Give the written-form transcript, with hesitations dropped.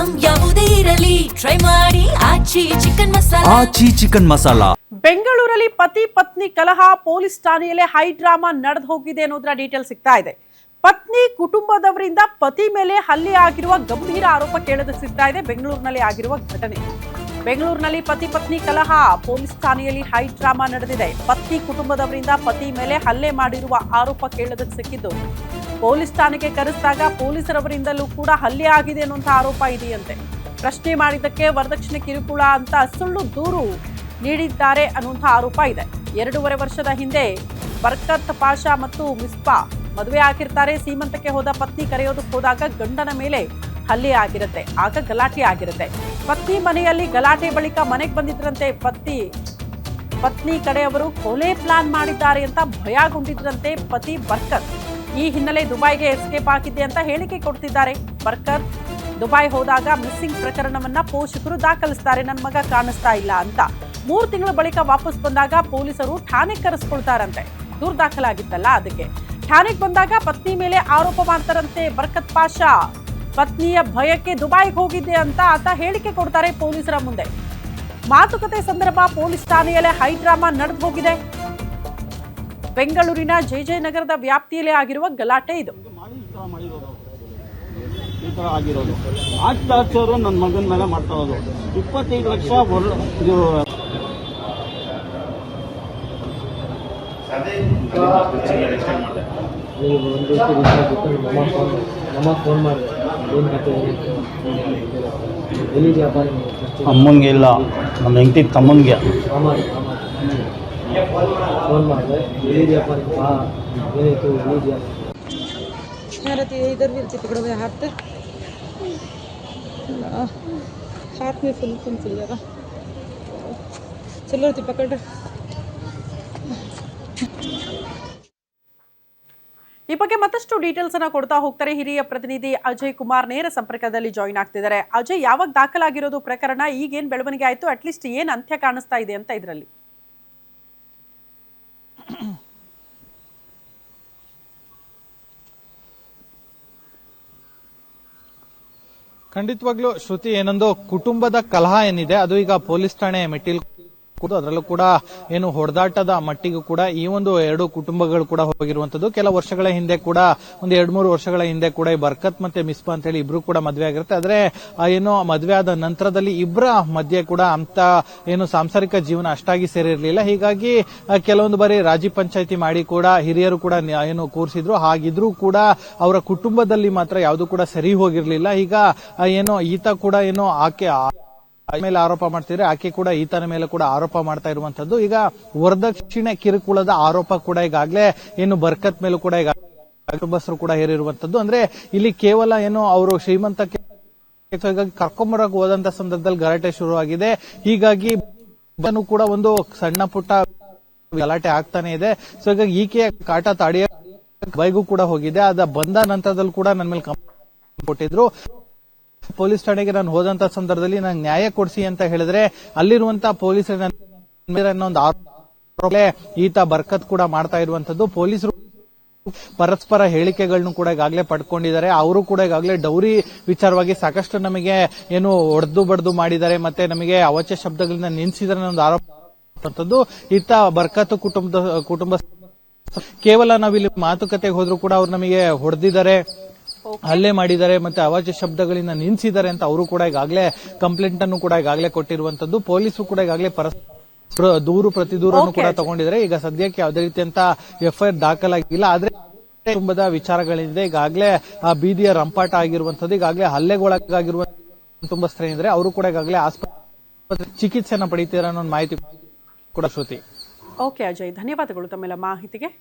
Item ಯಾವುದೇ ಇರಲಿ try ಮಾಡಿ ಆಚಿ ಚಿಕನ್ ಮಸಾಲಾ. ಬೆಂಗಳೂರಲ್ಲಿ ಪತಿ ಪತ್ನಿ ಕಲಹ, ಪೊಲೀಸ್ ಠಾಣೆಯಲ್ಲಿ ಹೈ ಡ್ರಾಮಾ ನಡೆದು ಹೋಗಿದೆ ಅನ್ನೋದರ ಡೀಟೇಲ್ ಸಿಗ್ತಾ ಇದೆ. ಪತ್ನಿ ಕುಟುಂಬದವರಿಂದ ಪತಿ ಮೇಲೆ ಹಲ್ಲೆ ಆಗಿರುವ ಗಂಭೀರ ಆರೋಪ ಕೇಳೋದಕ್ಕೆ ಸಿಗ್ತಾ ಇದೆ. ಬೆಂಗಳೂರಿನಲ್ಲಿ ಆಗಿರುವ ಘಟನೆ. ಬೆಂಗಳೂರಿನಲ್ಲಿ ಪತಿ ಪತ್ನಿ ಕಲಹ, ಪೊಲೀಸ್ ಠಾಣೆಯಲ್ಲಿ ಹೈ ಡ್ರಾಮಾ ನಡೆದಿದೆ. ಪತ್ನಿ ಕುಟುಂಬದವರಿಂದ ಪತಿ ಮೇಲೆ ಹಲ್ಲೆ ಮಾಡಿರುವ ಆರೋಪ ಕೇಳೋದಕ್ಕೆ ಸಿಕ್ಕಿದ್ದು. ಪೊಲೀಸ್ ಠಾಣೆಗೆ ಕರೆಸಿದಾಗ ಪೊಲೀಸರವರಿಂದಲೂ ಕೂಡ ಹಲ್ಲೆ ಆಗಿದೆ ಅನ್ನುವಂಥ ಆರೋಪ ಇದೆಯಂತೆ. ಪ್ರಶ್ನೆ ಮಾಡಿದ್ದಕ್ಕೆ ವರದಕ್ಷಿಣೆ ಕಿರುಕುಳ ಅಂತ ಸುಳ್ಳು ದೂರು ನೀಡಿದ್ದಾರೆ ಅನ್ನುವಂಥ ಆರೋಪ ಇದೆ. 2.5 ವರ್ಷದ ಹಿಂದೆ ಬರ್ಕತ್ ಪಾಷಾ ಮತ್ತು ಮಿಸ್ಪಾ ಮದುವೆ ಆಗಿರ್ತಾರೆ. ಸೀಮಂತಕ್ಕೆ ಹೋದ ಪತ್ನಿ ಕರೆಯೋದಕ್ಕೆ ಹೋದಾಗ ಗಂಡನ ಮೇಲೆ ಹಲ್ಲೆ ಆಗಿರುತ್ತೆ. ಆಗ ಗಲಾಟೆ ಆಗಿರುತ್ತೆ. ಪತ್ನಿ ಮನೆಯಲ್ಲಿ ಗಲಾಟೆ ಬಳಿಕ ಮನೆಗೆ ಬಂದಿದ್ರಂತೆ ಪತ್ನಿ ಕಡೆಯವರು ಕೊಲೆ ಪ್ಲಾನ್ ಮಾಡಿದ್ದಾರೆ ಅಂತ ಭಯಗೊಂಡಿದ್ರಂತೆ ಪತಿ ಬರ್ಕತ್. ಈ ಹಿನ್ನೆಲೆ ದುಬೈಗೆ ಎಸ್ಕೇಪ್ ಆಗಿದ್ದೆ ಅಂತ ಹೇಳಿಕೆ ಕೊಡ್ತಿದ್ದಾರೆ ಬರ್ಕತ್. ದುಬೈ ಹೋದಾಗ ಮಿಸ್ಸಿಂಗ್ ಪ್ರಕರಣವನ್ನ ಪೋಷಕರು ದಾಖಲಿಸ್ತಾರೆ, ನನ್ನ ಮಗ ಕಾಣಿಸ್ತಾ ಇಲ್ಲ ಅಂತ. 3 ತಿಂಗಳ ಬಳಿಕ ವಾಪಸ್ ಬಂದಾಗ ಪೊಲೀಸರು ಠಾಣೆಗೆ ಕರೆಸ್ಕೊಳ್ತಾರಂತೆ. ದೂರು ದಾಖಲಾಗಿತ್ತಲ್ಲ ಅದಕ್ಕೆ. ಠಾಣೆಗೆ ಬಂದಾಗ ಪತ್ನಿ ಮೇಲೆ ಆರೋಪ ಮಾಡ್ತಾರಂತೆ ಬರ್ಕತ್ ಪಾಷಾ. ಪತ್ನಿಯ ಭಯಕ್ಕೆ ದುಬೈಗೆ ಹೋಗಿದ್ದೆ ಅಂತ ಆತ ಹೇಳಿಕೆ ಕೊಡ್ತಾರೆ ಪೊಲೀಸರ ಮುಂದೆ. ಮಾತುಕತೆ ಸಂದರ್ಭ ಪೊಲೀಸ್ ಠಾಣೆಯಲ್ಲೇ ಹೈ ಡ್ರಾಮಾ ನಡೆದು ಹೋಗಿದೆ. ಬೆಂಗಳೂರಿನ ಜೆ ನಗರದ ವ್ಯಾಪ್ತಿಯಲ್ಲಿ ಆಗಿರುವ ಗಲಾಟೆ ಇದು. ಈ ತರ ಆಗಿರೋದು ಆಗ್ತಾಚರು ನನ್ನ ಮಗನ ಮೇಲೆ ಮಾಡ್ತಾ ಇರೋದು 25 ಲಕ್ಷ ಇದು ಅಮ್ಮಂಗೆ ಇಲ್ಲ, ನಮ್ಮ ಹೆಂಡತಿ ತಮ್ಮಂಗೆ फोन ಮಾಡಿದೆ. ಎಲ್ಲಿದ್ಯಪ್ಪ ನೀನು? ಏನಾಯ್ತು? ಎಲ್ಲಿದ್ಯಾ? यारती इधर भी पकड़ो मेरा हाथ पे, हाथ में फुल चल जाएगा. चलो ती पकड़. ಈ ಬಗ್ಗೆ ಮತ್ತಷ್ಟು ಡೀಟೇಲ್ಸ್ ಅನ್ನ ಕೊಡ್ತಾ ಹೋಗ್ತಾರೆ ಹಿರಿಯ ಪ್ರತಿನಿಧಿ ಅಜಯ್ ಕುಮಾರ್. ನೇರ ಸಂಪರ್ಕದಲ್ಲಿ ಜಾಯಿನ್ ಆಗ್ತಿದ್ದಾರೆ. ಅಜಯ್, ಯಾವಾಗ ದಾಖಲಾಗಿರೋದು ಪ್ರಕರಣ? ಈಗೇನ್ ಬೆಳವಣಿಗೆ ಆಯ್ತು? ಅಟ್ಲೀಸ್ಟ್ ಏನ್ ಅಂತ್ಯ ಕಾಣಿಸ್ತಾ ಇದೆ ಅಂತ ಇದರಲ್ಲಿ? ಖಂಡಿತವಾಗ್ಲೂ ಶ್ರುತಿ, ಏನೊಂದು ಕುಟುಂಬದ ಕಲಹ ಏನಿದೆ ಅದು ಈಗ ಪೊಲೀಸ್ ಠಾಣೆ ಮೆಟ್ಟಿಲ್ ಅದರಲ್ಲೂ ಕೂಡ ಏನು ಹೊಡೆದಾಟದ ಮಟ್ಟಿಗೂ ಕೂಡ ಈ ಒಂದು 2 ಕುಟುಂಬಗಳು ಕೂಡ ಹೋಗಿರುವಂತದ್ದು. ಕೆಲವು ವರ್ಷಗಳ ಹಿಂದೆ ಕೂಡ, ಒಂದು 2-3 ವರ್ಷಗಳ ಹಿಂದೆ ಕೂಡ ಈ ಬರ್ಕತ್ ಮತ್ತೆ ಮಿಸ್ಬಾ ಅಂತ ಹೇಳಿ ಇಬ್ರು ಕೂಡ ಮದುವೆ ಆಗಿರುತ್ತೆ. ಆದ್ರೆ ಏನು ಮದುವೆ ಆದ ನಂತರದಲ್ಲಿ ಇಬ್ಬರ ಮಧ್ಯೆ ಕೂಡ ಅಂತ ಏನು ಸಾಂಸಾರಿಕ ಜೀವನ ಅಷ್ಟಾಗಿ ಸೇರಿರಲಿಲ್ಲ. ಹೀಗಾಗಿ ಕೆಲವೊಂದು ಬಾರಿ ರಾಜಿ ಪಂಚಾಯಿತಿ ಮಾಡಿ ಕೂಡ ಹಿರಿಯರು ಕೂಡ ಏನು ಕೂರಿಸಿದ್ರು. ಹಾಗಿದ್ರೂ ಕೂಡ ಅವರ ಕುಟುಂಬದಲ್ಲಿ ಮಾತ್ರ ಯಾವುದು ಕೂಡ ಸರಿ ಹೋಗಿರ್ಲಿಲ್ಲ. ಈಗ ಏನೋ ಈತ ಕೂಡ ಏನೋ ಆಕೆ ಮೇಲೆ ಆರೋಪ ಮಾಡ್ತಿದ್ರೆ, ಆಕೆ ಕೂಡ ಈತನ ಮೇಲೆ ಕೂಡ ಆರೋಪ ಮಾಡ್ತಾ ಇರುವಂತದ್ದು. ಈಗ ವರದಕ್ಷಿಣೆ ಕಿರುಕುಳದ ಆರೋಪ ಕೂಡ ಈಗಾಗಲೇ ಏನು ಬರ್ಕತ್ ಮೇಲೂ ಕೂಡ ಈಗ ಕುಟುಂಬಸ್ಥರು ಕೂಡ ಹೇರಿರುವಂತದ್ದು. ಅಂದ್ರೆ ಇಲ್ಲಿ ಕೇವಲ ಏನು ಅವರು ಶ್ರೀಮಂತಕ್ಕೆ ಕರ್ಕೊಂಬರಕ್ ಹೋದಂತ ಸಂದರ್ಭದಲ್ಲಿ ಗಲಾಟೆ ಶುರುವಾಗಿದೆ. ಹೀಗಾಗಿ ಕೂಡ ಒಂದು ಸಣ್ಣ ಪುಟ್ಟ ಗಲಾಟೆ ಆಗ್ತಾನೆ ಇದೆ. ಸೊ ಹೀಗಾಗಿ ಈಕೆಯ ಕಾಟ ತಾಡಿಯ ಬೈಗೂ ಕೂಡ ಹೋಗಿದೆ. ಅದ ಬಂದ ನಂತರದಲ್ಲಿ ಕೂಡ ನನ್ನ ಮೇಲೆ ಕಂಪ್ಲೇಂಟ್ ಕೊಟ್ಟಿದ್ರು. ಪೊಲೀಸ್ ಠಾಣೆಗೆ ನಾನು ಹೋದಂತ ಸಂದರ್ಭದಲ್ಲಿ ನಂಗೆ ನ್ಯಾಯ ಕೊಡಿಸಿ ಅಂತ ಹೇಳಿದ್ರೆ ಅಲ್ಲಿರುವಂತಹ ಪೊಲೀಸರ ಒಂದು ಆರೋಪ ಈತ ಬರ್ಕತ್ ಕೂಡ ಮಾಡ್ತಾ ಇರುವಂತದ್ದು. ಪೊಲೀಸರು ಪರಸ್ಪರ ಹೇಳಿಕೆಗಳನ್ನು ಕೂಡ ಈಗಾಗಲೇ ಪಡ್ಕೊಂಡಿದ್ದಾರೆ. ಅವರು ಕೂಡ ಈಗಾಗಲೇ ಡೌರಿ ವಿಚಾರವಾಗಿ ಸಾಕಷ್ಟು ನಮಗೆ ಏನು ಒಡೆದು ಬಡ್ದು ಮಾಡಿದ್ದಾರೆ, ಮತ್ತೆ ನಮಗೆ ಅವಾಚ್ಯ ಶಬ್ದಗಳಿಂದ ನಿಲ್ಲಿಸಿದರೆ ಒಂದು ಆರೋಪ. ಈತ ಬರ್ಕತ್ ಕುಟುಂಬ ಕೇವಲ ನಾವಿಲ್ಲಿ ಮಾತುಕತೆಗೆ ಹೋದ್ರು ಕೂಡ ಅವ್ರು ನಮಗೆ ಹೊಡೆದಿದ್ದಾರೆ, ಹಲ್ಲೆ ಮಾಡಿದ್ದಾರೆ, ಮತ್ತೆ ಅವಾಚ್ಯ ಶಬ್ದಗಳಿಂದ ನಿಲ್ಲಿಸಿದ್ದಾರೆ ಅಂತ ಅವರು ಕೂಡ ಈಗಾಗಲೇ ಕಂಪ್ಲೇಂಟ್ ಅನ್ನು ಕೂಡ ಈಗಾಗಲೇ ಕೊಟ್ಟಿರುವಂತದ್ದು. ಪೊಲೀಸರು ಕೂಡ ಈಗಾಗಲೇ ದೂರು ಪ್ರತಿ ದೂರನ್ನು ಕೂಡ ತಗೊಂಡಿದ್ದಾರೆ. ಈಗ ಸದ್ಯಕ್ಕೆ ಯಾವುದೇ ರೀತಿಯಂತ ಎಫ್ಐಆರ್ ದಾಖಲಾಗಿಲ್ಲ. ಆದ್ರೆ ಕುಟುಂಬದ ವಿಚಾರಗಳಿದೆ. ಈಗಾಗಲೇ ಆ ಬೀದಿಯ ರಂಪಾಟ ಆಗಿರುವಂತದ್ದು. ಈಗಾಗಲೇ ಹಲ್ಲೆಗೊಳಗಾಗಿರುವ ಕುಟುಂಬಸ್ಥರೇನಿದ್ರೆ ಅವರು ಕೂಡ ಈಗಾಗಲೇ ಆಸ್ಪತ್ರೆ ಚಿಕಿತ್ಸೆಯನ್ನು ಪಡೆಯುತ್ತಿದ್ದಾರೆ ಅನ್ನೋ ಮಾಹಿತಿ ಕೂಡ ಶ್ರುತಿ. ಓಕೆ ಅಜಯ್, ಧನ್ಯವಾದಗಳು ತಮ್ಮೆಲ್ಲ ಮಾಹಿತಿಗೆ.